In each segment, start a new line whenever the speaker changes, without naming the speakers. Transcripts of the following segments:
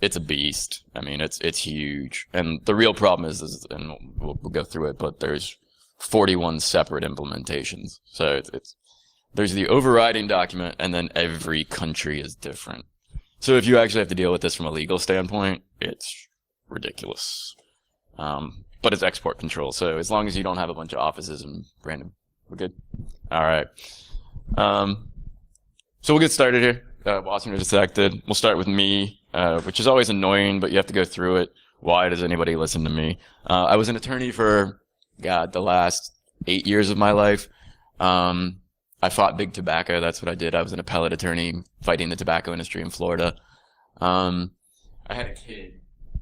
it's a beast. I mean, it's huge. And the real problem is and we'll go through it, but there's 41 separate implementations. So there's the overriding document, and then every country is different. So if you actually have to deal with this from a legal standpoint, it's ridiculous. But it's export control. So as long as you don't have a bunch of offices and random, we're good. All right. So we'll get started here. Wassenaar Disected. We'll start with me, which is always annoying, but you have to go through it. Why does anybody listen to me? I was an attorney for, the last 8 years of my life. I fought big tobacco. That's what I did. I was an appellate attorney fighting the tobacco industry in Florida. I had a kid,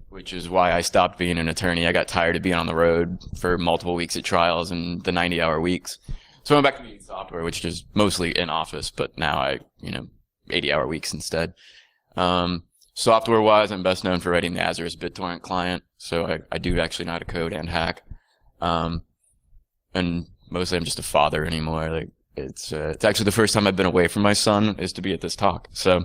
which is why I stopped being an attorney. I got tired of being on the road for multiple weeks at trials and the 90-hour weeks. So I went back to being software, which is mostly in office, but now 80-hour weeks instead. Software-wise, I'm best known for writing the Azure BitTorrent client. So I do actually know how to code and hack. And mostly I'm just a father anymore. Like, it's actually the first time I've been away from my son is to be at this talk. So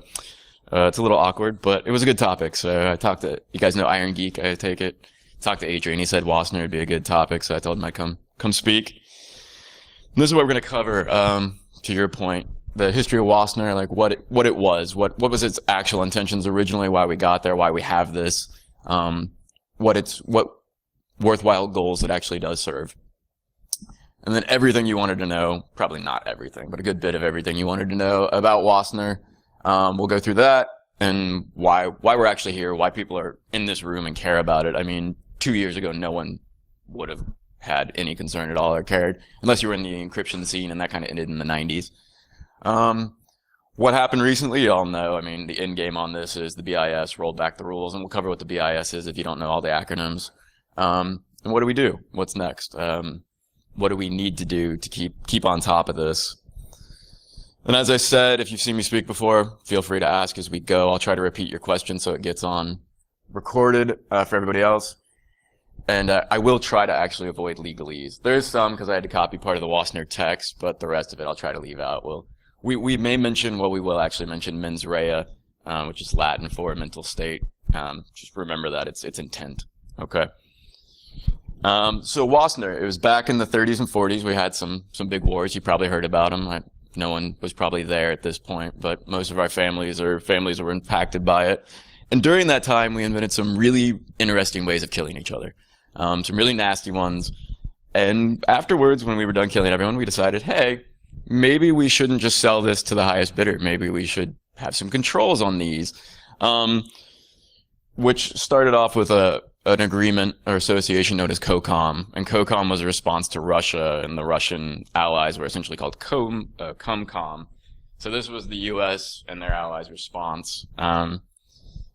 it's a little awkward, but it was a good topic. So I talked to, you guys know Iron Geek, I take it. Talked to Adrian. He said Wassenaar would be a good topic, so I told him I'd come speak. And this is what we're going to cover, to your point. The history of Wassenaar, like what it was, what was its actual intentions originally, why we got there, why we have this, what worthwhile goals it actually does serve. And then everything you wanted to know, probably not everything, but a good bit of everything you wanted to know about Wassenaar. We'll go through that and why we're actually here, why people are in this room and care about it. I mean, 2 years ago, no one would have had any concern at all or cared, unless you were in the encryption scene, and that kind of ended in the 90s. What happened recently, you all know. I mean, the end game on this is the BIS rolled back the rules, and we'll cover what the BIS is if you don't know all the acronyms. And what do we do? What's next? What do we need to do to keep on top of this? And as I said, if you've seen me speak before, feel free to ask as we go. I'll try to repeat your question so it gets on recorded for everybody else. And I will try to actually avoid legalese. There's some because I had to copy part of the Wassenaar text, but the rest of it I'll try to leave out. We may mention, we will actually mention mens rea, which is Latin for mental state. Just remember that it's intent. Okay. So Wassenaar, it was back in the 30s and 40s. We had some big wars. You probably heard about them. No one was probably there at this point, but most of our families were impacted by it. And during that time, we invented some really interesting ways of killing each other. Some really nasty ones. And afterwards, when we were done killing everyone, we decided, hey, maybe we shouldn't just sell this to the highest bidder. Maybe we should have some controls on these. Which started off with an agreement or association known as COCOM. And COCOM was a response to Russia, and the Russian allies were essentially called COMCOM. So this was the U.S. and their allies' response.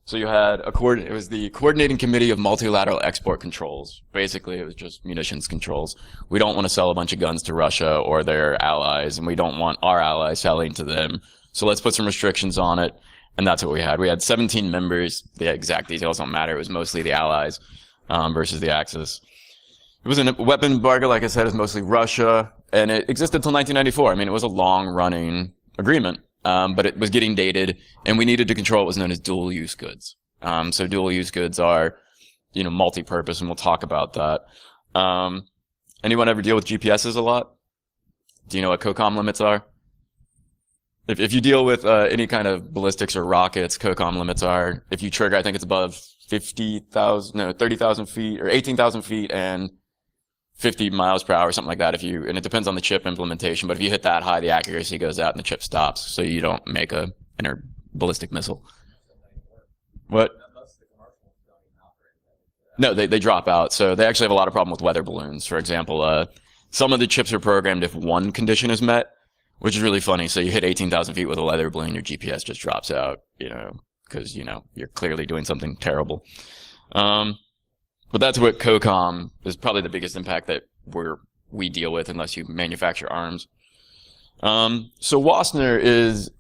So you had it was the Coordinating Committee of Multilateral Export Controls. Basically, it was just munitions controls. We don't want to sell a bunch of guns to Russia or their allies, and we don't want our allies selling to them. So let's put some restrictions on it. And that's what we had. We had 17 members. The exact details don't matter. It was mostly the allies versus the Axis. It was a weapon embargo, like I said, it was mostly Russia. And it existed until 1994. I mean, it was a long-running agreement, but it was getting dated. And we needed to control what was known as dual-use goods. So dual-use goods are, multi-purpose, and we'll talk about that. Anyone ever deal with GPSs a lot? Do you know what COCOM limits are? If you deal with any kind of ballistics or rockets, COCOM limits are, if you trigger, I think it's above 30,000 feet or 18,000 feet and 50 miles per hour, something like that. And it depends on the chip implementation, but if you hit that high, the accuracy goes out and the chip stops, so you don't make a ballistic missile. What? No, they drop out. So they actually have a lot of problem with weather balloons. For example, some of the chips are programmed if one condition is met, which is really funny. So you hit 18,000 feet with a weather balloon, your GPS just drops out, because, you're clearly doing something terrible. But that's what COCOM is probably the biggest impact that we deal with unless you manufacture arms. So Wassenaar is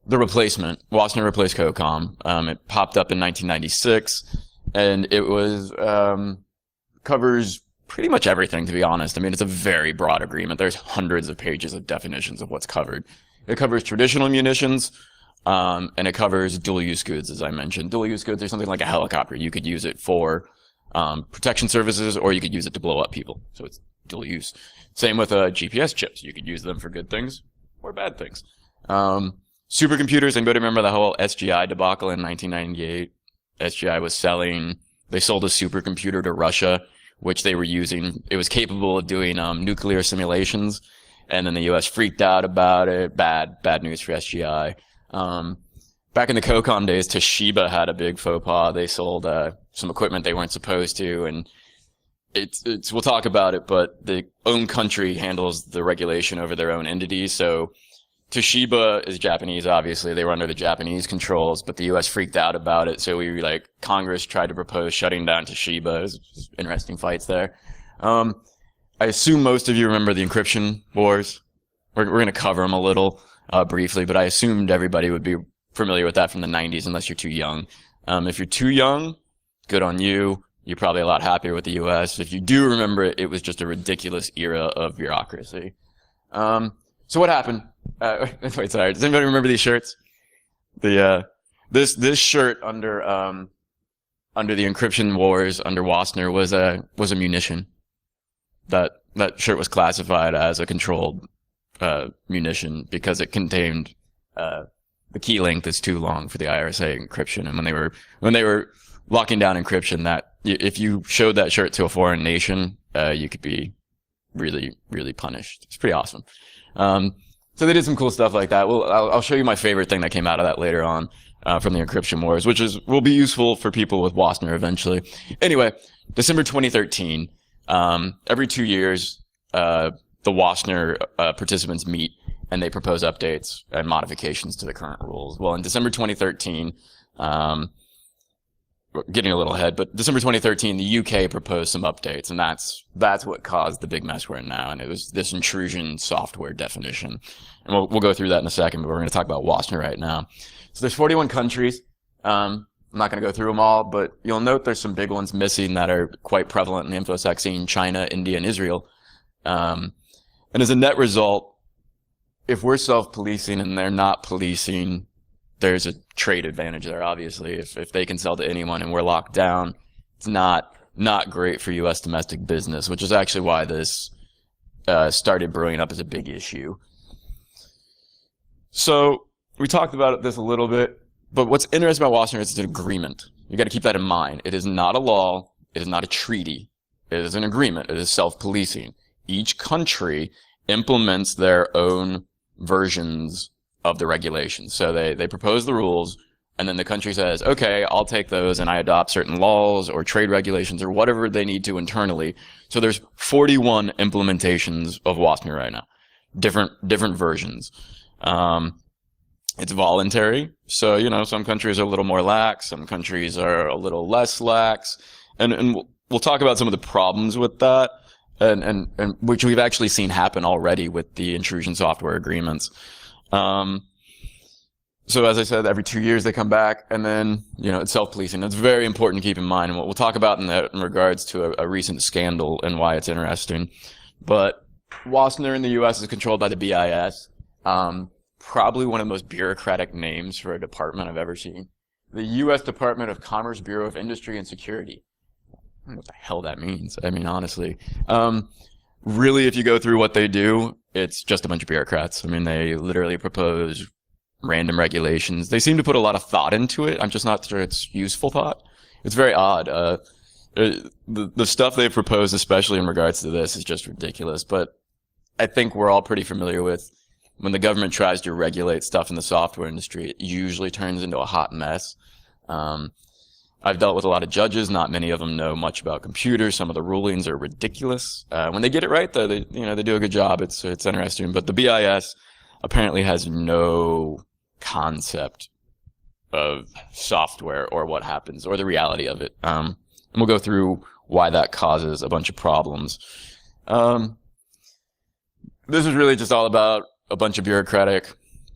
the replacement. Wassenaar replaced COCOM. It popped up in 1996, and it was covers pretty much everything, to be honest. I mean, it's a very broad agreement. There's hundreds of pages of definitions of what's covered. It covers traditional munitions, And it covers dual-use goods, as I mentioned. Dual-use goods are something like a helicopter. You could use it for protection services, or you could use it to blow up people. So it's dual use. Same with GPS chips. You could use them for good things or bad things. Supercomputers, anybody remember the whole SGI debacle in 1998? SGI was they sold a supercomputer to Russia, which they were using. It was capable of doing nuclear simulations, and then the US freaked out about it. Bad news for SGI. Back in the COCOM days, Toshiba had a big faux pas. They sold some equipment they weren't supposed to, and we'll talk about it, but the own country handles the regulation over their own entities. So Toshiba is Japanese, obviously. They were under the Japanese controls, but the US freaked out about it. So Congress tried to propose shutting down Toshiba. It was interesting fights there. I assume most of you remember the encryption wars. We're going to cover them a little briefly, but I assumed everybody would be familiar with that from the 90s, unless you're too young. If you're too young, good on you. You're probably a lot happier with the US. If you do remember it, it was just a ridiculous era of bureaucracy. So what happened? Wait, sorry. Does anybody remember these shirts? This shirt under the encryption wars under Wassenaar was a munition. That shirt was classified as a controlled munition because it contained the key length is too long for the IRSA encryption. And when they were locking down encryption, that if you showed that shirt to a foreign nation, you could be really, really punished. It's pretty awesome. So they did some cool stuff like that. I'll show you my favorite thing that came out of that later on from the encryption wars, which will be useful for people with Wassenaar eventually. Anyway, December 2013. Every 2 years, the Wassenaar participants meet and they propose updates and modifications to the current rules. Well, in December 2013, getting a little ahead, but December 2013, the UK proposed some updates, and that's what caused the big mess we're in now. And it was this intrusion software definition. And we'll go through that in a second, but we're going to talk about Wassenaar right now. So there's 41 countries. I'm not going to go through them all, but you'll note there's some big ones missing that are quite prevalent in the InfoSec scene: China, India, and Israel. And as a net result, if we're self-policing and they're not policing, there's a trade advantage there, obviously. If they can sell to anyone and we're locked down, it's not great for U.S. domestic business, which is actually why this started brewing up as a big issue. So we talked about this a little bit, but what's interesting about Wassenaar is it's an agreement. You got to keep that in mind. It is not a law. It is not a treaty. It is an agreement. It is self-policing. Each country implements their own versions of the regulations. So they propose the rules, and then the country says, okay, I'll take those and I adopt certain laws or trade regulations or whatever they need to internally. So there's 41 implementations of Wassenaar right now. Different versions. It's voluntary. So, some countries are a little more lax. Some countries are a little less lax. And we'll talk about some of the problems with that, and which we've actually seen happen already with the intrusion software agreements. So as I said, every 2 years they come back, and then, it's self-policing. That's very important to keep in mind, and what we'll talk about in regards to a recent scandal and why it's interesting. But Wassenaar in the U.S. is controlled by the BIS. Probably one of the most bureaucratic names for a department I've ever seen. The U.S. Department of Commerce, Bureau of Industry and Security. I don't know what the hell that means. I mean, honestly. Really, if you go through what they do, it's just a bunch of bureaucrats. I mean, they literally propose random regulations. They seem to put a lot of thought into it. I'm just not sure it's useful thought. It's very odd. The stuff they've proposed, especially in regards to this, is just ridiculous. But I think we're all pretty familiar with when the government tries to regulate stuff in the software industry, it usually turns into a hot mess. I've dealt with a lot of judges. Not many of them know much about computers. Some of the rulings are ridiculous. When they get it right, though, they do a good job. It's interesting. But the BIS apparently has no concept of software or what happens or the reality of it. And we'll go through why that causes a bunch of problems. This is really just all about a bunch of bureaucratic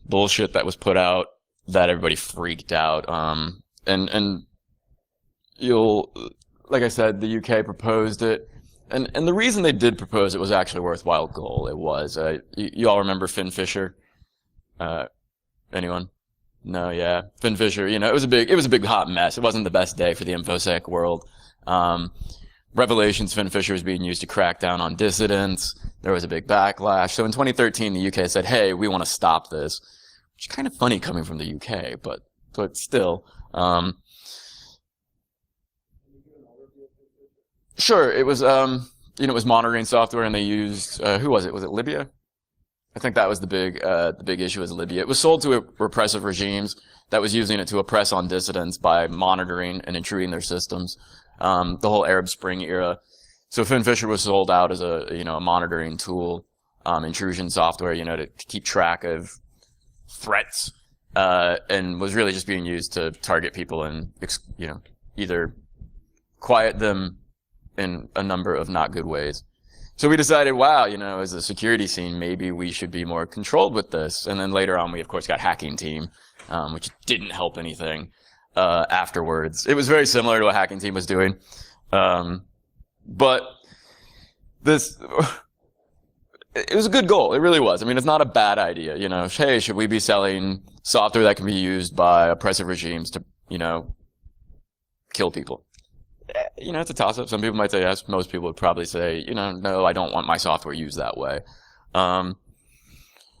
bullshit that was put out that everybody freaked out. And like I said, the UK proposed it. And the reason they did propose it was actually a worthwhile goal. It was, you all remember Finn Fisher? Anyone? No, yeah. Finn Fisher, it was a big hot mess. It wasn't the best day for the InfoSec world. Revelations, Finn Fisher was being used to crack down on dissidents. There was a big backlash. So in 2013, the UK said, hey, we want to stop this. Which is kind of funny coming from the UK, but still. Sure, it was, it was monitoring software, and they used, who was it? Was it Libya? I think that was the big issue was Libya. It was sold to repressive regimes that was using it to oppress on dissidents by monitoring and intruding their systems. The whole Arab Spring era. So Finn Fisher was sold out as a monitoring tool, intrusion software, to keep track of threats, and was really just being used to target people and, either quiet them in a number of not good ways. So we decided, wow, as a security scene, maybe we should be more controlled with this. And then later on, we of course got Hacking Team, which didn't help anything afterwards. It was very similar to what Hacking Team was doing. But it was a good goal. It really was. I mean, it's not a bad idea. Hey, should we be selling software that can be used by oppressive regimes to, kill people? It's a toss-up. Some people might say yes. Most people would probably say, no, I don't want my software used that way.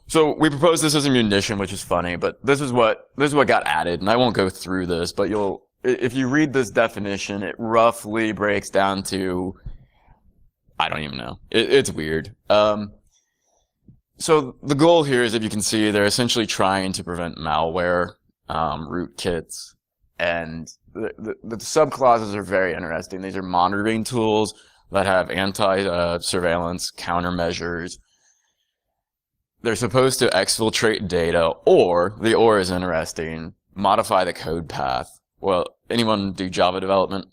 So we proposed this as a munition, which is funny, but this is what got added, and I won't go through this, but if you read this definition, it roughly breaks down to, I don't even know. It's weird. So the goal here is, if you can see, they're essentially trying to prevent malware, rootkits, and the subclauses are very interesting. These are monitoring tools that have anti-surveillance countermeasures. They're supposed to exfiltrate data, or, the or is interesting, modify the code path. Well, anyone do Java development?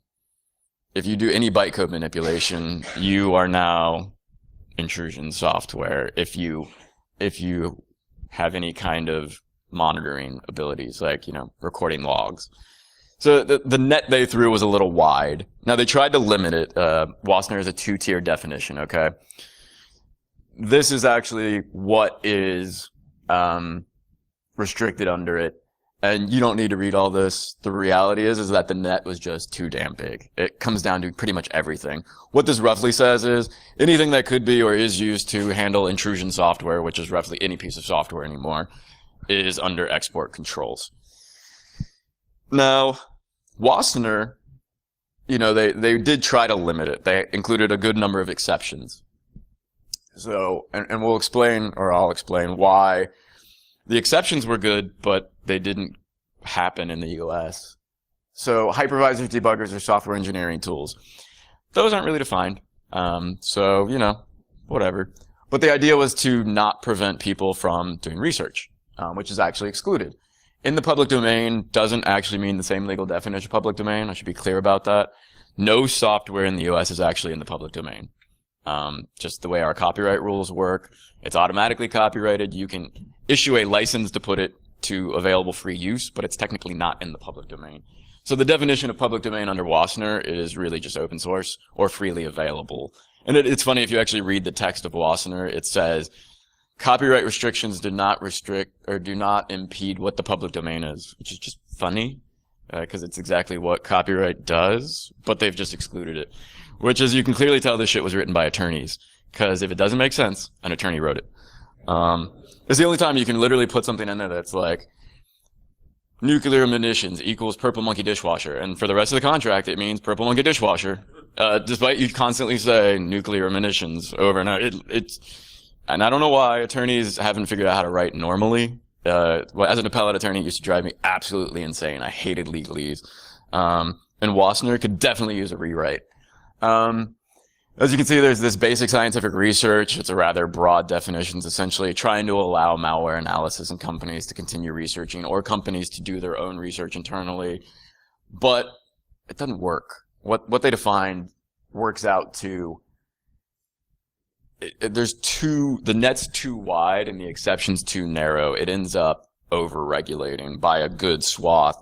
If you do any bytecode manipulation, you are now intrusion software. If you have any kind of monitoring abilities, like, recording logs. So the net they threw was a little wide. Now, they tried to limit it. Wassenaar is a 2-tier definition, okay? This is actually what is restricted under it. And you don't need to read all this. The reality is that the net was just too damn big. It comes down to pretty much everything. What this roughly says is anything that could be or is used to handle intrusion software, which is roughly any piece of software anymore, is under export controls. Now, Wassenaar, they did try to limit it. They included a good number of exceptions. So, and we'll explain, or I'll explain, why the exceptions were good, but they didn't happen in the US. So hypervisors, debuggers, or software engineering tools. Those aren't really defined. So, whatever. But the idea was to not prevent people from doing research, which is actually excluded. In the public domain doesn't actually mean the same legal definition of public domain. I should be clear about that. No software in the US is actually in the public domain. Just the way our copyright rules work, it's automatically copyrighted. You can issue a license to put it to available free use, but it's technically not in the public domain. So the definition of public domain under Wassenaar is really just open source or freely available. And it's funny, if you actually read the text of Wassenaar, it says, copyright restrictions do not restrict or do not impede what the public domain is, which is just funny, because it's exactly what copyright does, but they've just excluded it. Which is, you can clearly tell this shit was written by attorneys, because if it doesn't make sense, an attorney wrote it. It's the only time you can literally put something in there that's like, nuclear munitions equals purple monkey dishwasher, and for the rest of the contract, it means purple monkey dishwasher. Despite you constantly say nuclear munitions over and over, and I don't know why attorneys haven't figured out how to write normally. Well, as an appellate attorney, it used to drive me absolutely insane. I hated legalese. And Wassenaar could definitely use a rewrite. As you can see, there's this basic scientific research. It's a rather broad definition, essentially trying to allow malware analysis in companies to continue researching, or companies to do their own research internally. But it doesn't work. What they defined works out to, the net's too wide and the exception's too narrow. It ends up over-regulating by a good swath.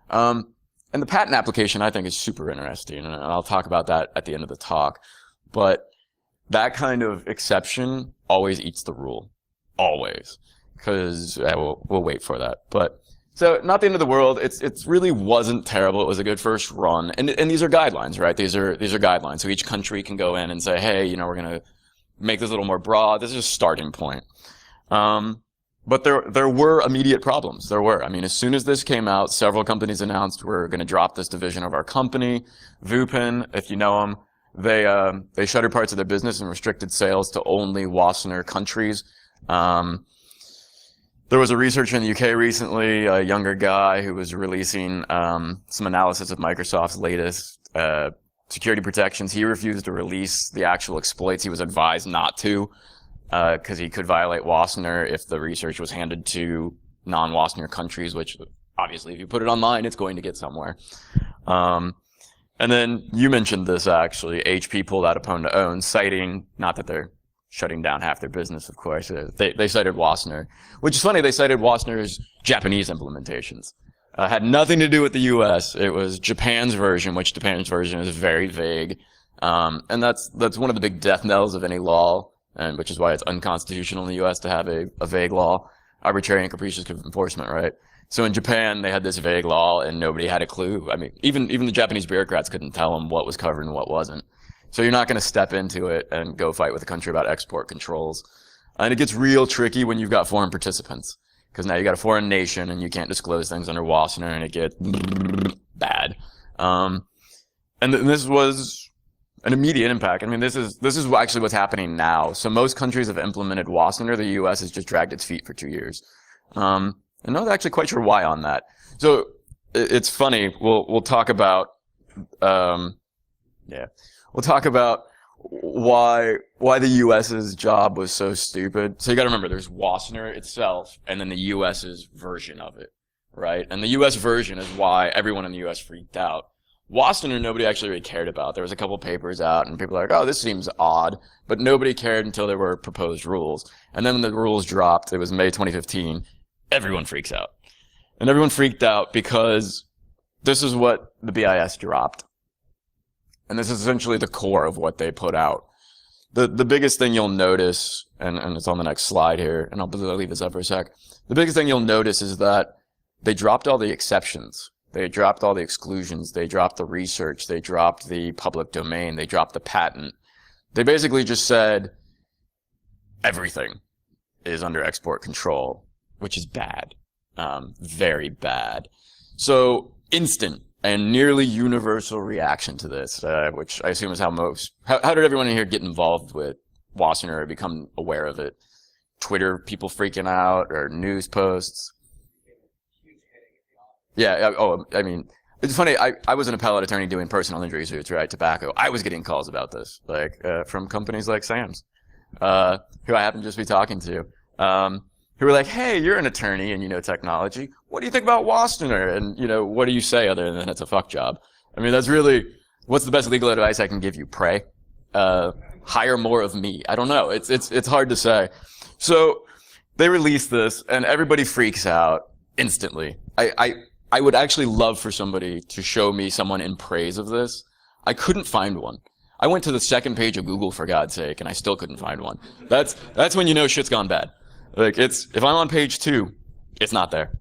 And the patent application, I think, is super interesting, and I'll talk about that at the end of the talk. But that kind of exception always eats the rule. Always. Because we'll wait for that. But So not the end of the world. It's really wasn't terrible. It was a good first run. And these are guidelines, right? These are guidelines. So each country can go in and say, hey, you know, we're going to make this a little more broad. This is a starting point. But there were immediate problems. There were. I mean, as soon as this came out, several companies announced we're going to drop this division of our company. Vupin, if you know them, they shuttered parts of their business and restricted sales to only Wassenaar countries. There was a researcher in the UK recently, a younger guy who was releasing some analysis of Microsoft's latest security protections. He refused to release the actual exploits. He was advised not to, because he could violate Wassenaar if the research was handed to non-Wassenaar countries, which obviously if you put it online, it's going to get somewhere. And then you mentioned this actually, HP pulled out of Pwn to Own, citing, not that they're shutting down half their business, of course. They cited Wassenaar, which is funny. They cited Wassenaar's Japanese implementations. Had nothing to do with the U.S. It was Japan's version, which Japan's version is very vague. And that's one of the big death knells of any law, and which is why it's unconstitutional in the U.S. to have a vague law, arbitrary and capricious enforcement, right? So in Japan, they had this vague law and nobody had a clue. I mean, even the Japanese bureaucrats couldn't tell them what was covered and what wasn't. So you're not going to step into it and go fight with a country about export controls. And it gets real tricky when you've got foreign participants, because now you got a foreign nation and you can't disclose things under Wassenaar and it gets bad. And this was an immediate impact. I mean, this is actually what's happening now. So most countries have implemented Wassenaar. The U.S. has just dragged its feet for 2 years. And I'm not actually quite sure why on that. So it's funny. We'll talk about, We'll talk about why the U.S.'s job was so stupid. So you got to remember, there's Wassenaar itself, and then the U.S.'s version of it, right? And the U.S. version is why everyone in the U.S. freaked out. Wassenaar, nobody actually really cared about. There was a couple papers out, and people were like, "Oh, this seems odd," but nobody cared until there were proposed rules. And then when the rules dropped, it was May 2015. Everyone freaks out, and everyone freaked out because this is what the BIS dropped. And this is essentially the core of what they put out. The biggest thing you'll notice, and it's on the next slide here, and I'll leave this up for a sec. The biggest thing you'll notice is that they dropped all the exceptions. They dropped all the exclusions. They dropped the research. They dropped the public domain. They dropped the patent. They basically just said everything is under export control, which is bad. Very bad. So instant and nearly universal reaction to this, which I assume is how did everyone in here get involved with Wassenaar or become aware of it? Twitter, people freaking out, or news posts? Yeah, I mean, it's funny, I was an appellate attorney doing personal injury suits, right, tobacco. I was getting calls about this, like, from companies like Sam's, who I happen to just be talking to, who were like, hey, you're an attorney and you know technology. What do you think about Wassenaar? And, you know, what do you say other than it's a fuck job? I mean, that's really, what's the best legal advice I can give you? Pray. Hire more of me. I don't know. It's hard to say. So they release this and everybody freaks out instantly. I would actually love for somebody to show me someone in praise of this. I couldn't find one. I went to the second page of Google, for God's sake, and I still couldn't find one. That's when you know shit's gone bad. Like, if I'm on page 2, it's not there.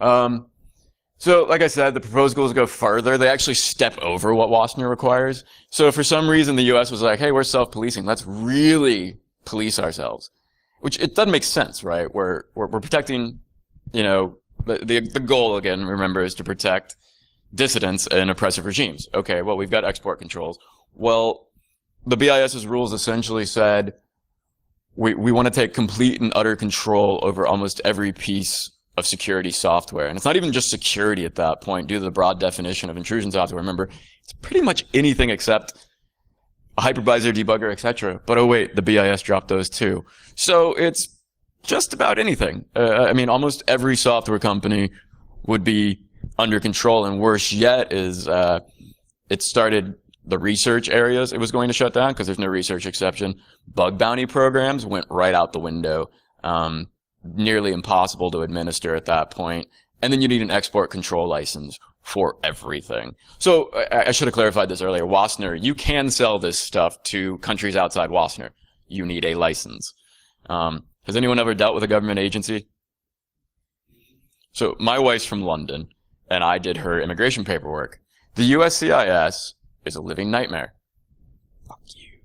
So, like I said, the proposed goals go further. They actually step over what Wassenaar requires. So for some reason, the U.S. was like, hey, we're self-policing. Let's really police ourselves. Which, it doesn't make sense, right? We're protecting, you know, the goal, again, remember, is to protect dissidents and oppressive regimes. Okay, well, we've got export controls. Well, the BIS's rules essentially said, we want to take complete and utter control over almost every piece of security software. And it's not even just security at that point, due to the broad definition of intrusion software. Remember, it's pretty much anything except a hypervisor, debugger, etc. But oh wait, the BIS dropped those too. So it's just about anything. I mean, almost every software company would be under control. And worse yet is it started the research areas it was going to shut down because there's no research exception. Bug bounty programs went right out the window. Nearly impossible to administer at that point. And then you need an export control license for everything. So I should have clarified this earlier. Wassenaar, you can sell this stuff to countries outside Wassenaar. You need a license. Has anyone ever dealt with a government agency? So my wife's from London, and I did her immigration paperwork. The USCIS is a living nightmare. Fuck you.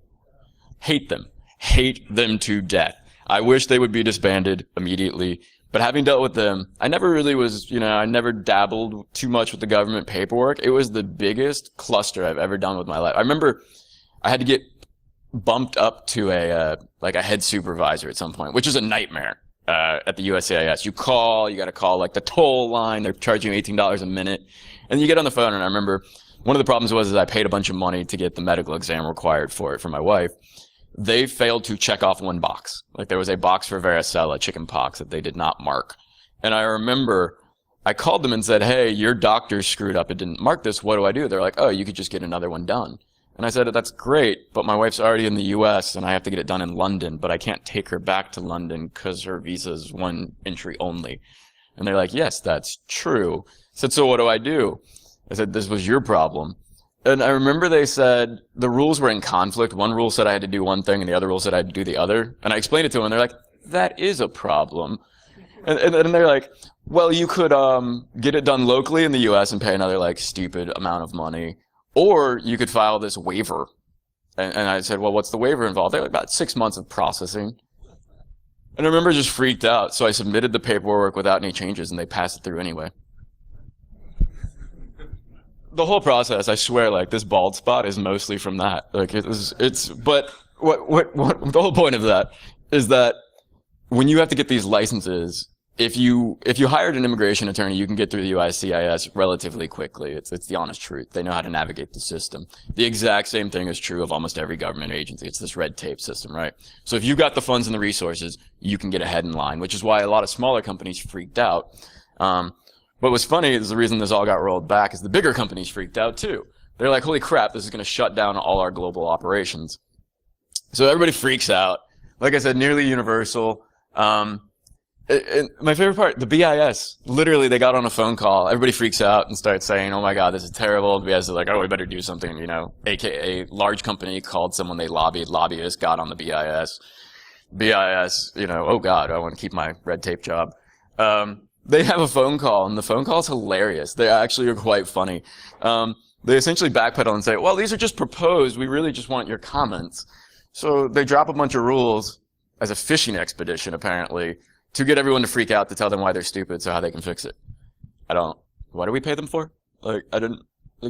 Hate them. Hate them to death. I wish they would be disbanded immediately. But having dealt with them, I never really was, I never dabbled too much with the government paperwork. It was the biggest cluster I've ever done with my life. I remember I had to get bumped up to a head supervisor at some point, which is a nightmare at the USCIS. You got to call like the toll line. They're charging you $18 a minute. And you get on the phone, and I remember one of the problems was I paid a bunch of money to get the medical exam required for it for my wife. They failed to check off one box. Like there was a box for varicella, chicken pox, that they did not mark. And I remember I called them and said, hey, your doctor screwed up. It didn't mark this. What do I do? They're like, oh, you could just get another one done. And I said, that's great, but my wife's already in the U.S. and I have to get it done in London, but I can't take her back to London because her visa is one entry only. And they're like, yes, that's true. I said, so what do I do? I said, this was your problem. And I remember they said the rules were in conflict. One rule said I had to do one thing and the other rule said I had to do the other. And I explained it to them and they're like, that is a problem. And they're like, well, you could get it done locally in the U.S. and pay another like stupid amount of money. Or you could file this waiver. And I said, well, what's the waiver involved? They're like, about 6 months of processing. And I remember just freaked out. So I submitted the paperwork without any changes and they passed it through anyway. The whole process, I swear, like this bald spot is mostly from that. Like but what the whole point of that is that when you have to get these licenses, if you hired an immigration attorney, you can get through the USCIS relatively quickly. It's the honest truth. They know how to navigate the system. The exact same thing is true of almost every government agency. It's this red tape system, right? So if you've got the funds and the resources, you can get ahead in line, which is why a lot of smaller companies freaked out. What was funny is the reason this all got rolled back is the bigger companies freaked out too. They're like, holy crap, this is going to shut down all our global operations. So everybody freaks out. Like I said, nearly universal. And my favorite part, the BIS, literally they got on a phone call. Everybody freaks out and starts saying, oh my God, this is terrible. The BIS is like, oh, we better do something, AKA large company called someone they lobbied. Lobbyists got on the BIS. BIS, oh God, I want to keep my red tape job. They have a phone call, and the phone call is hilarious. They actually are quite funny. They essentially backpedal and say, well, these are just proposed. We really just want your comments. So they drop a bunch of rules as a fishing expedition, apparently, to get everyone to freak out, to tell them why they're stupid, so how they can fix it. What do we pay them for?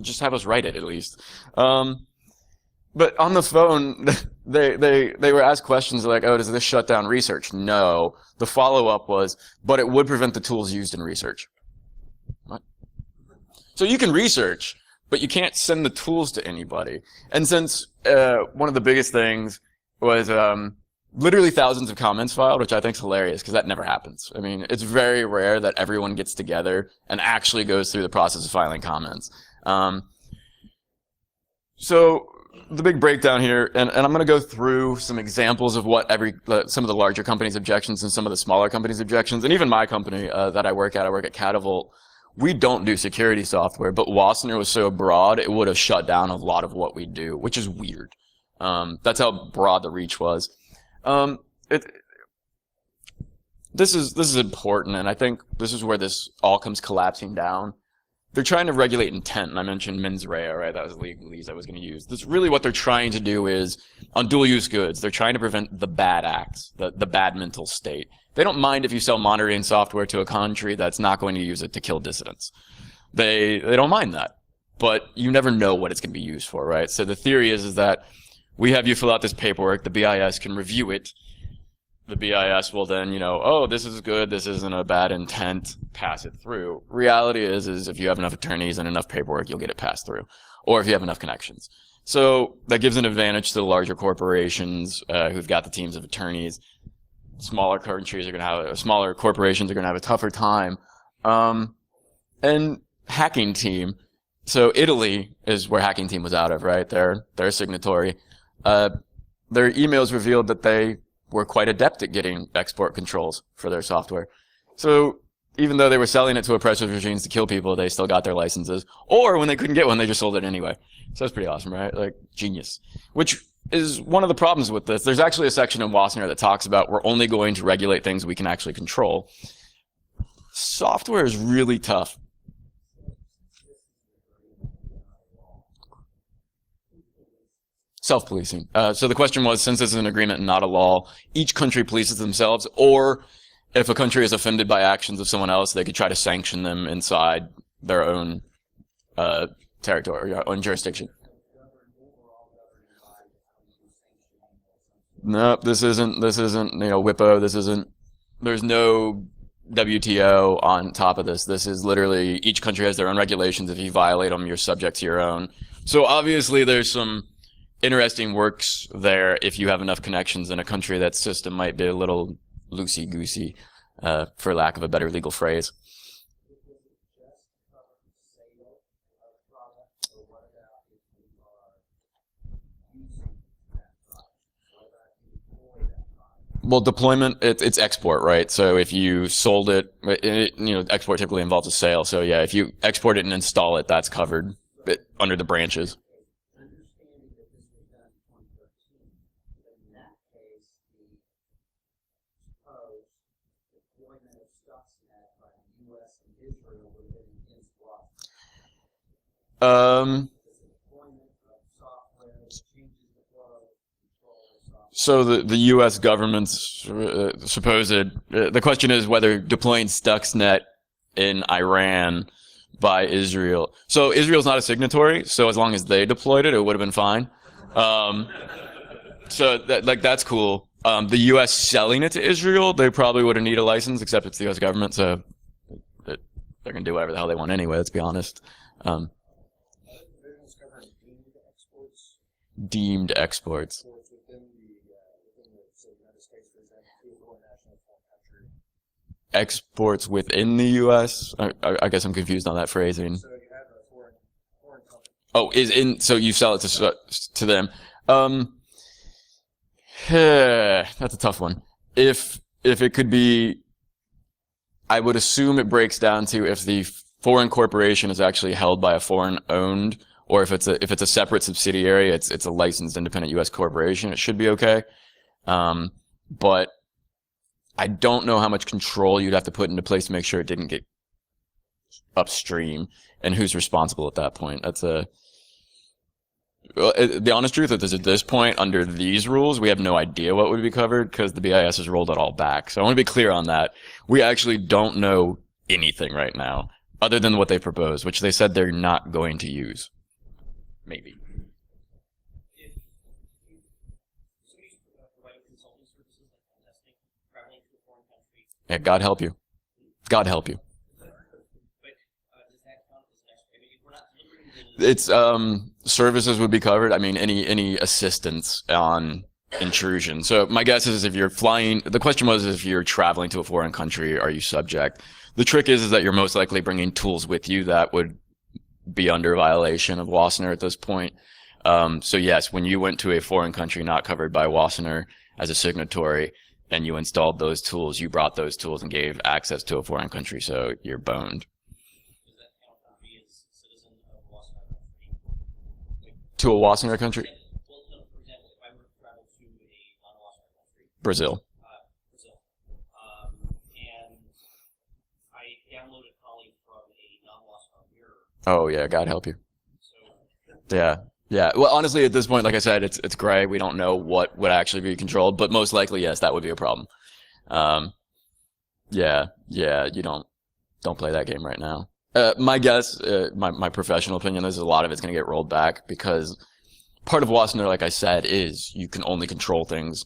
Just have us write it, at least. But on the phone, they were asked questions like, oh, does this shut down research? No. The follow-up was, but it would prevent the tools used in research. What? So you can research, but you can't send the tools to anybody. And since one of the biggest things was literally thousands of comments filed, which I think is hilarious because that never happens. I mean, it's very rare that everyone gets together and actually goes through the process of filing comments. So the big breakdown here, and I'm going to go through some examples of what some of the larger companies' objections and some of the smaller companies' objections, and even my company that I work at Catavolt. We don't do security software, but Wassenaar was so broad, it would have shut down a lot of what we do, which is weird. That's how broad the reach was. This is important, and I think this is where this all comes collapsing down. They're trying to regulate intent, and I mentioned mens rea, right? That was the legalese I was going to use. This really what they're trying to do is, on dual-use goods, they're trying to prevent the bad acts, the bad mental state. They don't mind if you sell monitoring software to a country that's not going to use it to kill dissidents. They don't mind that, but you never know what it's going to be used for, right? So the theory is that we have you fill out this paperwork, the BIS can review it. The BIS will then, oh, this is good, this isn't a bad intent, pass it through. Reality is if you have enough attorneys and enough paperwork, you'll get it passed through. Or if you have enough connections. So that gives an advantage to the larger corporations who've got the teams of attorneys. Smaller corporations are going to have a tougher time. And Hacking Team. So Italy is where Hacking Team was out of, right? They're a signatory. Their emails revealed that they were quite adept at getting export controls for their software. So even though they were selling it to oppressive regimes to kill people, they still got their licenses. Or when they couldn't get one, they just sold it anyway. So that's pretty awesome, right? Like, genius. Which is one of the problems with this. There's actually a section in Wassenaar that talks about we're only going to regulate things we can actually control. Software is really tough. Self-policing. So the question was, since this is an agreement and not a law, each country polices themselves, or if a country is offended by actions of someone else, they could try to sanction them inside their own territory or own jurisdiction. No, this isn't WIPO. This isn't. There's no WTO on top of this. This is literally each country has their own regulations. If you violate them, you're subject to your own. So obviously, there's some interesting works there if you have enough connections in a country that system might be a little loosey-goosey, for lack of a better legal phrase. Well, deployment, it's export, right? So if you sold it, export typically involves a sale. So yeah, if you export it and install it, that's covered under the branches. So the U.S. government's supposed, the question is whether deploying Stuxnet in Iran by Israel. So Israel's not a signatory, so as long as they deployed it, it would have been fine. So that's cool. The U.S. selling it to Israel, they probably wouldn't need a license, except it's the U.S. government, so they're going to do whatever the hell they want anyway, let's be honest. Deemed exports. Exports within the U.S.? I guess I'm confused on that phrasing. So you have a foreign company. So you sell it to them. That's a tough one. If it could be, I would assume it breaks down to if the foreign corporation is actually held by a foreign owned, or if it's a separate subsidiary, it's a licensed independent U.S. corporation, it should be okay. But I don't know how much control you'd have to put into place to make sure it didn't get upstream, and who's responsible at that point. The honest truth is, at this point, under these rules, we have no idea what would be covered because the BIS has rolled it all back. So I want to be clear on that. We actually don't know anything right now, other than what they proposed, which they said they're not going to use. Maybe. Yeah, God help you. God help you. It's services would be covered. I mean, any assistance on intrusion. So my guess is if you're flying, the question was if you're traveling to a foreign country, are you subject? The trick is that you're most likely bringing tools with you that would be under violation of Wassenaar at this point. So yes, when you went to a foreign country not covered by Wassenaar as a signatory, and you installed those tools, you brought those tools and gave access to a foreign country, so you're boned. To a Wassenaar country? Brazil.
And I downloaded Kali from a non-Wassenaar mirror.
Oh yeah, God help you. Yeah. Yeah, well, honestly, at this point, like I said, it's gray. We don't know what would actually be controlled, but most likely, yes, that would be a problem. Yeah, you don't play that game right now. My guess, my professional opinion is a lot of it's going to get rolled back because part of Wassenaar, like I said, is you can only control things.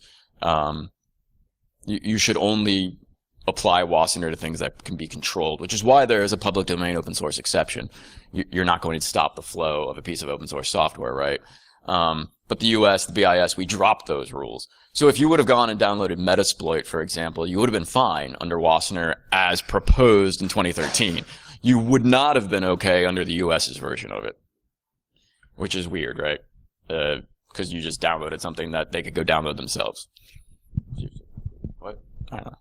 You should only apply Wassenaar to things that can be controlled, which is why there is a public domain open source exception. You're not going to stop the flow of a piece of open source software, right? But the US, the BIS, we dropped those rules. So if you would have gone and downloaded Metasploit, for example, you would have been fine under Wassenaar as proposed in 2013. You would not have been okay under the US's version of it, which is weird, right? Because you just downloaded something that they could go download themselves. What? I don't know.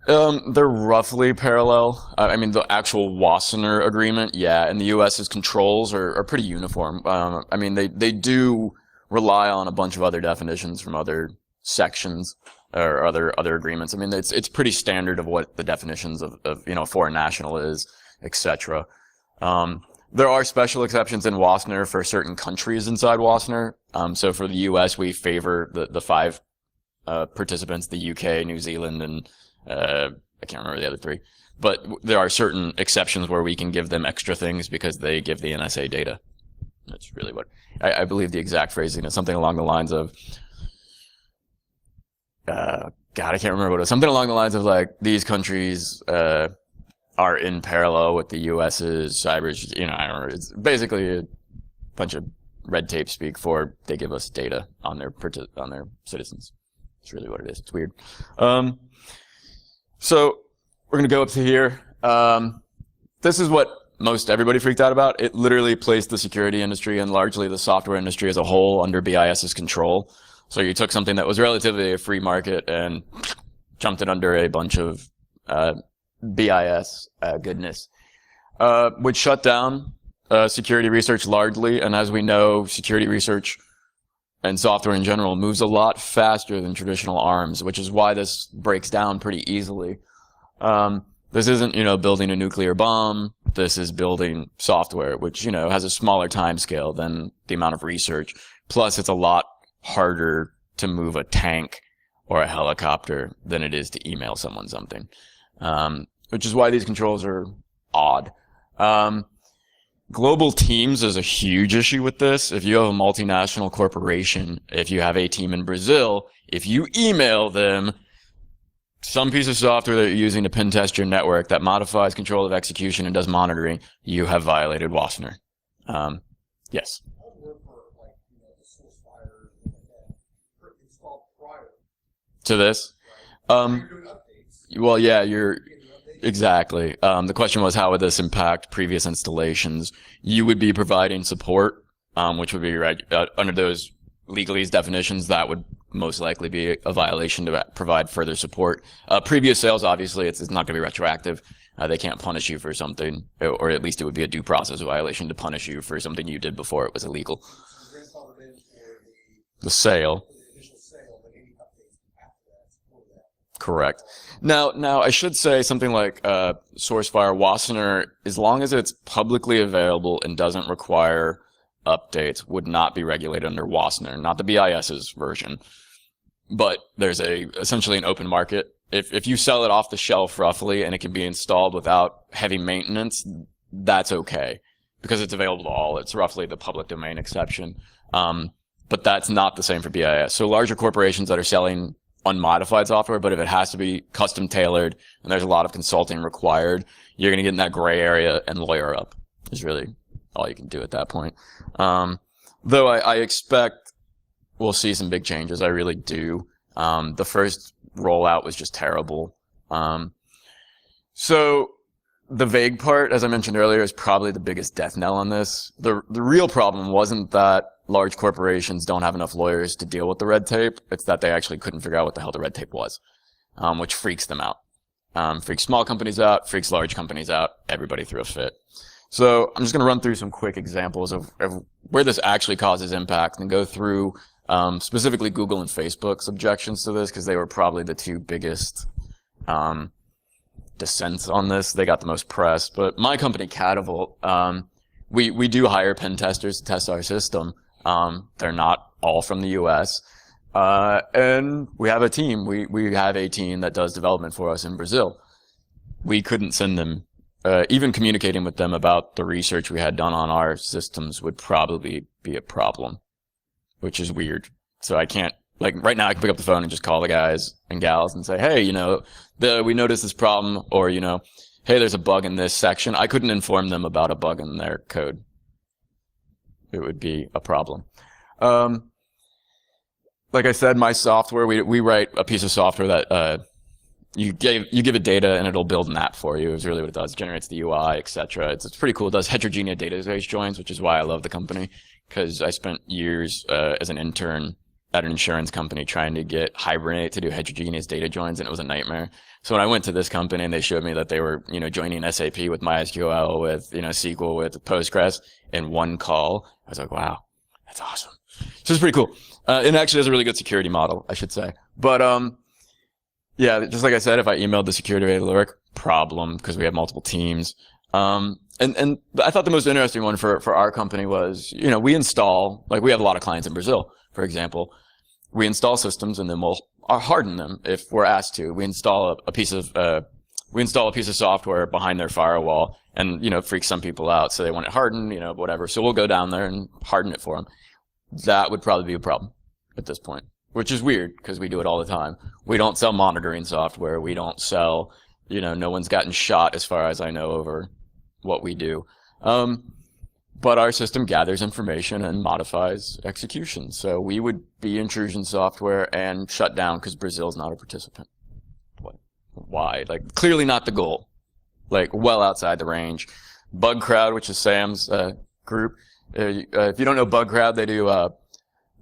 They're roughly parallel. I mean, the actual Wassenaar agreement, yeah, and the U.S.'s controls are pretty uniform. I mean, they do rely on a bunch of other definitions from other sections or other agreements. I mean, it's pretty standard of what the definitions of foreign national is, etc. There are special exceptions in Wassenaar for certain countries inside Wassenaar. So for the U.S., we favor the five participants: the UK, New Zealand, and I can't remember the other three. But there are certain exceptions where we can give them extra things because they give the NSA data. That's really what I believe the exact phrasing is something along the lines of. God, I can't remember what it was. Something along the lines of like these countries are in parallel with the U.S.'s cyber. I don't know. It's basically a bunch of red tape speak for they give us data on their citizens. It's really what it is. It's weird. So we're gonna go up to here. This is what most everybody freaked out about. It literally placed the security industry and largely the software industry as a whole under BIS's control. So you took something that was relatively a free market and jumped it under a bunch of BIS goodness, which shut down security research largely. And as we know, security research and software in general moves a lot faster than traditional arms, which is why this breaks down pretty easily. This isn't, building a nuclear bomb. This is building software, which, has a smaller time scale than the amount of research. Plus, it's a lot harder to move a tank or a helicopter than it is to email someone something, which is why these controls are odd. Global teams is a huge issue with this. If you have a multinational corporation, if you have a team in Brazil, if you email them some piece of software that you're using to pen test your network that modifies control of execution and does monitoring, you have violated Wassenaar. Yes. To this? Well, yeah, exactly. The question was, how would this impact previous installations? You would be providing support, which would be under those legalese definitions. That would most likely be a violation to provide further support. Previous sales, obviously, it's not going to be retroactive. They can't punish you for something, or at least it would be a due process violation to punish you for something you did before it was illegal. The sale. Correct. Now I should say something like SourceFire Wassenaar, as long as it's publicly available and doesn't require updates, would not be regulated under Wassenaar, not the BIS's version. But there's essentially an open market. If you sell it off the shelf roughly and it can be installed without heavy maintenance, that's okay because it's available to all. It's roughly the public domain exception. But that's not the same for BIS. So larger corporations that are selling unmodified software, but if it has to be custom tailored and there's a lot of consulting required, you're going to get in that gray area and lawyer up is really all you can do at that point. Though I expect we'll see some big changes. I really do. The first rollout was just terrible. So the vague part, as I mentioned earlier, is probably the biggest death knell on this. The real problem wasn't that large corporations don't have enough lawyers to deal with the red tape. It's that they actually couldn't figure out what the hell the red tape was, which freaks them out. Freaks small companies out, freaks large companies out. Everybody threw a fit. So I'm just going to run through some quick examples of where this actually causes impact and go through specifically Google and Facebook's objections to this because they were probably the two biggest dissents on this. They got the most press. But my company, Catavolt, we do hire pen testers to test our system. They're not all from the U.S. And we have a team. We have a team that does development for us in Brazil. We couldn't send them, even communicating with them about the research we had done on our systems would probably be a problem, which is weird. So I can't, like right now I can pick up the phone and just call the guys and gals and say, hey, we noticed this problem, or, hey, there's a bug in this section. I couldn't inform them about a bug in their code. It would be a problem. Like I said, my software, we write a piece of software that you give it data and it'll build an app for you. Is really what it does. It generates the UI, etc. It's pretty cool. It does heterogeneous database joins, which is why I love the company, because I spent years as an intern at an insurance company trying to get Hibernate to do heterogeneous data joins, and it was a nightmare. So when I went to this company and they showed me that they were, joining SAP with MySQL, with, SQL, with Postgres in one call, I was like, wow, that's awesome. So it's pretty cool. It actually has a really good security model, I should say. But, yeah, just like I said, if I emailed the security at Lyric, problem, because we have multiple teams. And I thought the most interesting one for our company was, we install, like we have a lot of clients in Brazil, for example. We install systems and then we'll harden them if we're asked to. We install a piece of software behind their firewall and, freaks some people out. So they want it hardened, whatever. So we'll go down there and harden it for them. That would probably be a problem at this point, which is weird because we do it all the time. We don't sell monitoring software. We don't sell, no one's gotten shot as far as I know over what we do. But our system gathers information and modifies execution. So we would be intrusion software and shut down because Brazil's not a participant. What? Why? Like, clearly not the goal. Like, well outside the range. Bug Crowd, which is Sam's group. If you don't know Bug Crowd, they do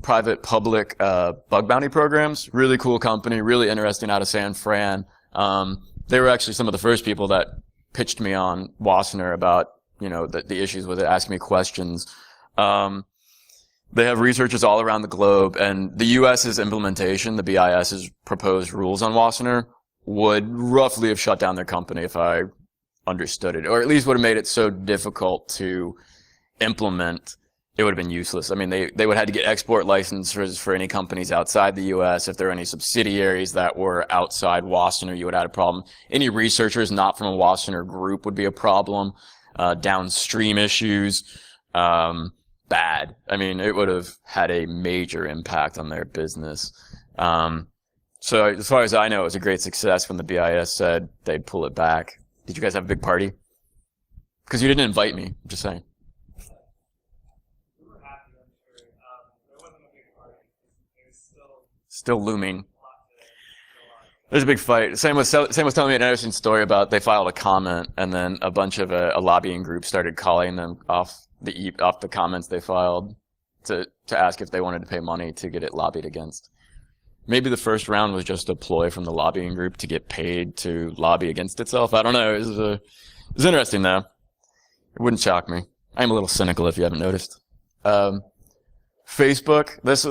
private public bug bounty programs. Really cool company, really interesting out of San Fran. They were actually some of the first people that pitched me on Wassenaar about the issues with it, asking me questions. They have researchers all around the globe, and the U.S.'s implementation, the BIS's proposed rules on Wassenaar, would roughly have shut down their company if I understood it, or at least would have made it so difficult to implement, it would have been useless. I mean, they would have had to get export licenses for any companies outside the U.S. If there were any subsidiaries that were outside Wassenaar, you would have had a problem. Any researchers not from a Wassenaar group would be a problem. Downstream issues, bad. I mean, it would have had a major impact on their business. So as far as I know, it was a great success when the BIS said they'd pull it back. Did you guys have a big party? Because you didn't invite me, I'm just saying.
We were happy, I'm sure. There wasn't a big party. It was
still looming. There's a big fight. Sam was telling me an interesting story about they filed a comment and then a bunch of a lobbying group started calling them off the comments they filed to ask if they wanted to pay money to get it lobbied against. Maybe the first round was just a ploy from the lobbying group to get paid to lobby against itself. I don't know. It was interesting though. It wouldn't shock me. I'm a little cynical if you haven't noticed. Facebook, this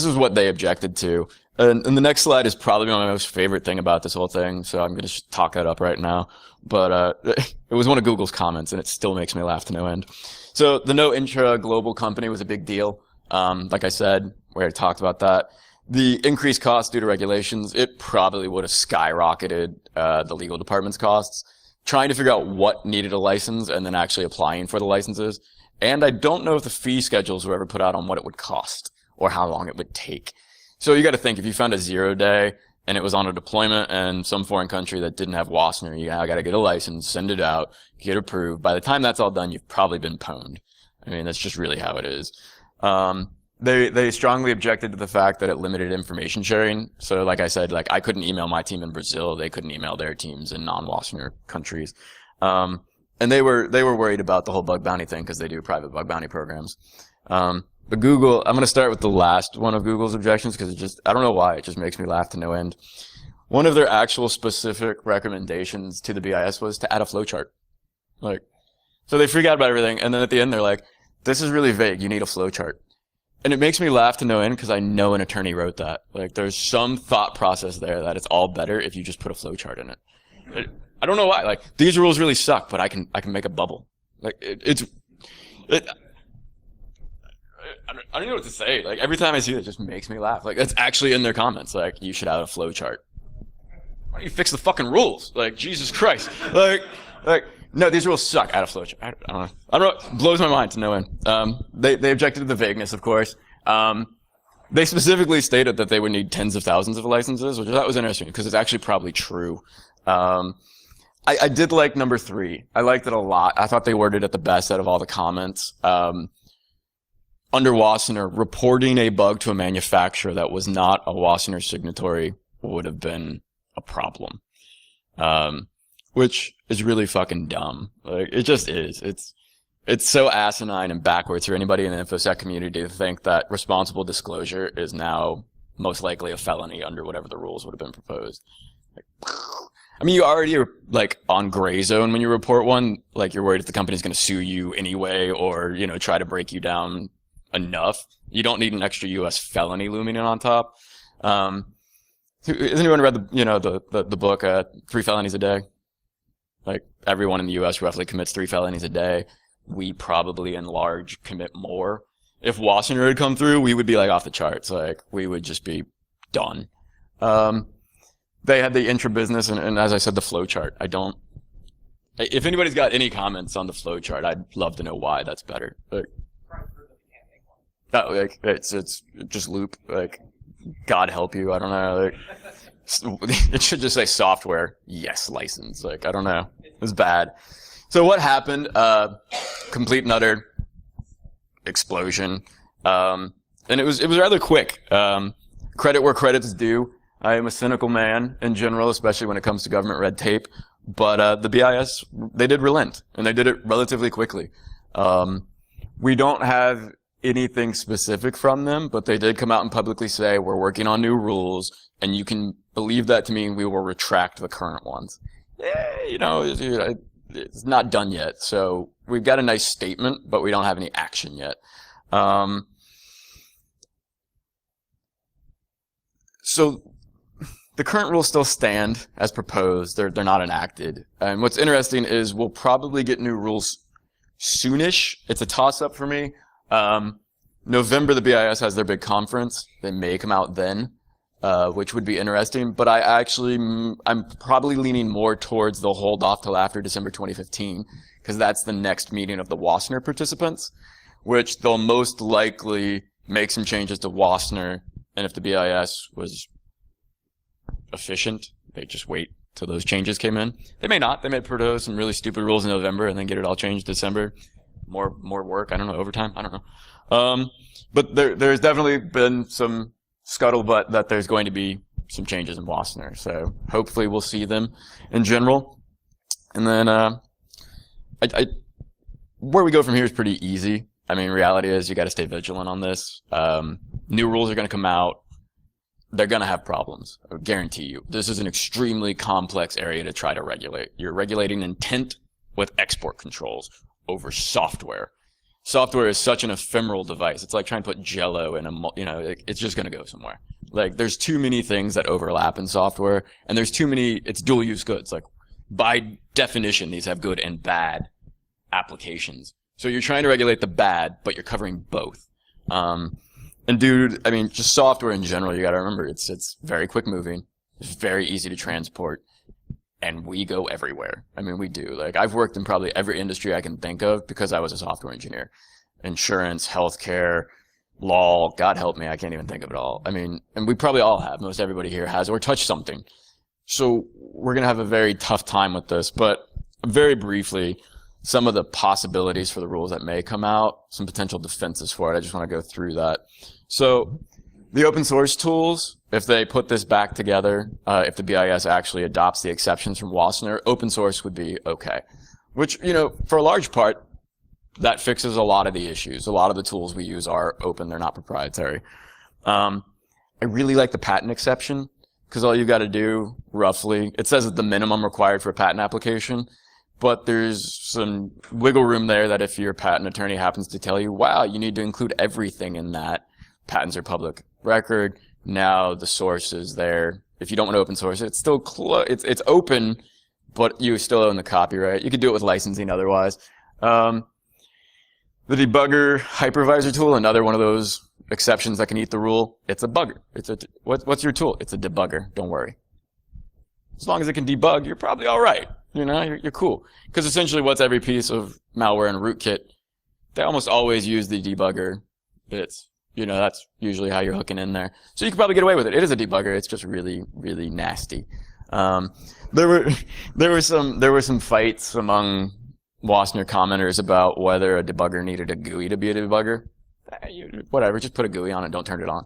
is what they objected to. And the next slide is probably my most favorite thing about this whole thing, so I'm going to talk that up right now. But it was one of Google's comments, and it still makes me laugh to no end. So the no intra-global company was a big deal. Like I said, we already talked about that. The increased cost due to regulations, it probably would have skyrocketed the legal department's costs. Trying to figure out what needed a license and then actually applying for the licenses. And I don't know if the fee schedules were ever put out on what it would cost or how long it would take. So you got to think, if you found a 0-day and it was on a deployment in some foreign country that didn't have Wassenaar, you got to get a license, send it out, get approved. By the time that's all done, you've probably been pwned. I mean, that's just really how it is. They strongly objected to the fact that it limited information sharing. So like I said, like I couldn't email my team in Brazil. They couldn't email their teams in non-Wassenaar countries. And they were worried about the whole bug bounty thing because they do private bug bounty programs. But Google, I'm going to start with the last one of Google's objections because I don't know why, it just makes me laugh to no end. One of their actual specific recommendations to the BIS was to add a flowchart. Like, so they freak out about everything, and then at the end they're like, this is really vague, you need a flowchart. And it makes me laugh to no end because I know an attorney wrote that. Like, there's some thought process there that it's all better if you just put a flowchart in it. I don't know why. Like, these rules really suck, but I can make a bubble. Like, I don't know what to say. Like, every time I see it, it just makes me laugh. Like, that's actually in their comments. Like, you should have a flowchart. Why don't you fix the fucking rules? Like, Jesus Christ. Like, no, these rules suck. Add a flowchart. I don't know. It blows my mind to no end. They objected to the vagueness, of course. They specifically stated that they would need tens of thousands of licenses, which I thought was interesting because it's actually probably true. I did like number 3. I liked it a lot. I thought they worded it the best out of all the comments. Under Wassenaar, reporting a bug to a manufacturer that was not a Wassenaar signatory would have been a problem. Which is really fucking dumb. Like, it just is. it's so asinine and backwards for anybody in the InfoSec community to think that responsible disclosure is now most likely a felony under whatever the rules would have been proposed. Like, I mean, you already are like on gray zone when you report one. Like you're worried if the company's going to sue you anyway, or try to break you down enough. You don't need an extra U.S. felony looming in on top. Has anyone read the book 3 Felonies a Day? Like everyone in the U.S. roughly commits 3 felonies a day. We probably in large commit more. If Wassenaar had come through, we would be like off the charts. Like we would just be done. They had the intra-business and as I said, the flow chart. If anybody's got any comments on the flow chart, I'd love to know why that's better. It's just loop. Like, God help you. I don't know. Like, it should just say software. Yes, license. Like, I don't know. It was bad. So what happened? Complete and utter explosion. And it was rather quick. Credit where credit is due. I am a cynical man in general, especially when it comes to government red tape. But the BIS, they did relent, and they did it relatively quickly. We don't have anything specific from them, but they did come out and publicly say, we're working on new rules, and you can believe that to mean we will retract the current ones. It's not done yet. So we've got a nice statement, but we don't have any action yet. So the current rules still stand as proposed. They're not enacted. And what's interesting is we'll probably get new rules soonish. It's a toss-up for me. November, the BIS has their big conference. They may come out then, which would be interesting. But I'm probably leaning more towards they'll hold off till after December 2015, because that's the next meeting of the Wassenaar participants, which they'll most likely make some changes to Wassenaar. And if the BIS was efficient, they just wait till those changes came in. They may not. They may propose some really stupid rules in November and then get it all changed December. More work. I don't know. Overtime. I don't know. But there's definitely been some scuttlebutt that there's going to be some changes in Wassenaar. So hopefully we'll see them in general. And then where we go from here is pretty easy. I mean, reality is you got to stay vigilant on this. New rules are going to come out. They're going to have problems. I guarantee you. This is an extremely complex area to try to regulate. You're regulating intent with export controls over software. Software is such an ephemeral device. It's like trying to put Jell-O in it's just going to go somewhere. Like, there's too many things that overlap in software, and there's too many, it's dual use goods. Like, by definition, these have good and bad applications. So you're trying to regulate the bad, but you're covering both. And dude, I mean, just software in general, you got to remember, it's very quick moving. It's very easy to transport. And we go everywhere. I mean, we do. Like, I've worked in probably every industry I can think of because I was a software engineer. Insurance, healthcare, law, God help me, I can't even think of it all. I mean, and we probably all have. Most everybody here has or touched something. So we're going to have a very tough time with this. But very briefly, some of the possibilities for the rules that may come out, some potential defenses for it. I just want to go through that. So the open source tools, if they put this back together, if the BIS actually adopts the exceptions from Wassenaar, open source would be okay. Which, for a large part, that fixes a lot of the issues. A lot of the tools we use are open, they're not proprietary. I really like the patent exception, because all you've got to do, roughly, it says that the minimum required for a patent application, but there's some wiggle room there that if your patent attorney happens to tell you, wow, you need to include everything in that, patents are public record. Now the source is there. If you don't want to open source it, it's still it's open, but you still own the copyright. You could do it with licensing otherwise. The debugger hypervisor tool, another one of those exceptions that can eat the rule. It's a bugger. What's your tool? It's a debugger. Don't worry. As long as it can debug, you're probably all right. You're cool. Because essentially, what's every piece of malware and rootkit? They almost always use the debugger bits. That's usually how you're hooking in there. So you can probably get away with it. It is a debugger. It's just really, really nasty. There were some fights among Wassenaar commenters about whether a debugger needed a GUI to be a debugger. Whatever, just put a GUI on it. Don't turn it on.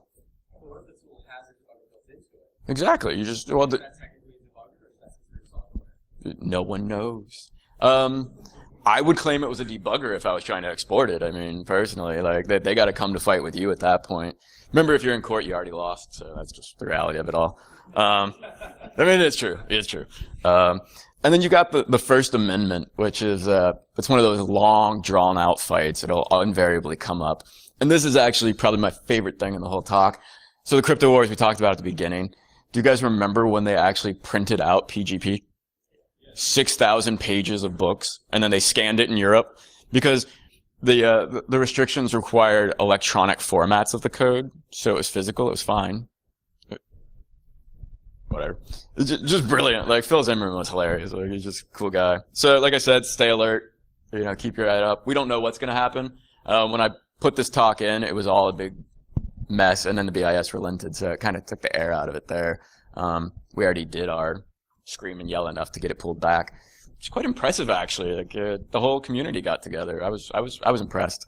What if the tool has a debugger built into it?
Exactly. You just
Is that technically a debugger, or is that considered software?
No one knows. I would claim it was a debugger if I was trying to export it. I mean, personally, like they got to come to fight with you at that point. Remember, if you're in court, you already lost, so that's just the reality of it all. I mean, it's true. It's true. And then you got the First Amendment, which is it's one of those long, drawn-out fights. It'll invariably come up. And this is actually probably my favorite thing in the whole talk. So the crypto wars we talked about at the beginning. Do you guys remember when they actually printed out PGP? 6,000 pages of books, and then they scanned it in Europe because the restrictions required electronic formats of the code, so it was physical. It was fine. Whatever. It's just brilliant. Like Phil Zimmerman was hilarious. Like he's just a cool guy. So like I said, stay alert. You know, keep your head up. We don't know what's going to happen. When I put this talk in, it was all a big mess, and then the BIS relented, so it kind of took the air out of it there. We already did our scream and yell enough to get it pulled back. It's quite impressive, actually. Like the whole community got together. I was impressed.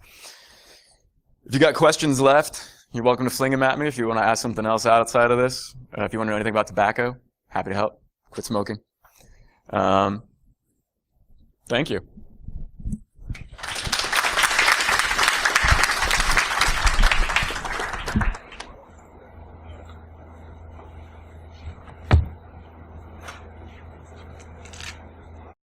If you got questions left, you're welcome to fling them at me. If you want to ask something else outside of this, if you want to know anything about tobacco, happy to help. Quit smoking. Thank you.